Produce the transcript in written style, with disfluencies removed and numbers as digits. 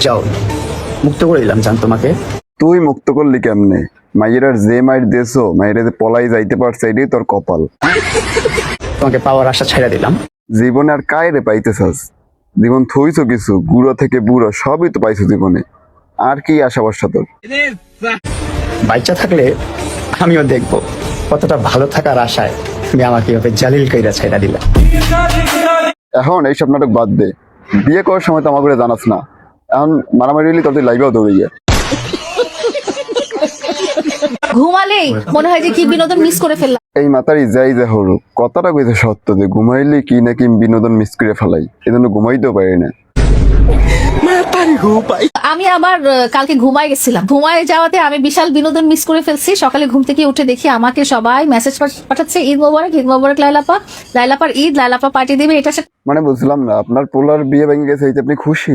যাও, মুক্ত করে দিলাম জান তোমাকে। তুই মুক্ত করলি কেমনে? মাইয়েরার যে মাইর দেছো, মাইরে যে পলাই যাইতে পারছে এটাই তোর কপাল। তোমাকে পাওয়ার আশা ছেড়ে দিলাম। জীবনে আর কায়রে পাইতেছাস? জীবন থইছো কিছু, গুঁড়ো থেকে বুড়ো সবই তো পাইছো জীবনে। আর কি আশা ভরসা তোর? বাচ্চা থাকলে আমিও দেখবো কতটা ভালো থাকার আশায় তুমি আমাকে এভাবে জালিল কইরা ছেড়ে দিলা। এখন এইসব নাটক বাদ দে। বিয়ে করার সময় তো আমার করে জানাস না, এখন মারামারি হইলি তোর তুই লাইভেও দৌড়ে গিয়ে। ঘুমালেই মনে হয় যে কি বিনোদন মিস করে ফেললাম। এই মাতারি যাই যে হরু কথাটা কইতে সত্য যে ঘুমাইলে কি নাকি বিনোদন মিস করে ফেলাই, এজন্য ঘুমাইতেও পারি না। আমি আবার কালকে ঘুমাই গেছিলাম, ঘুমায় যাওয়াতে আমি বিশাল বিনোদন মিস করে ফেলছি। সকালে ঘুম থেকে উঠে দেখি আমাকে সবাই মেসেজ পাঠাচ্ছে, ঈদ মোবারক, ঈদ মোবারক লাইলাপা, লাইলাপার ঈদ, লাইলাপা পার্টি দিবে। এটা মানে বুঝলাম না, আপনার পোলার বিয়ে ভেঙে গেছে এইতে আপনি খুশি?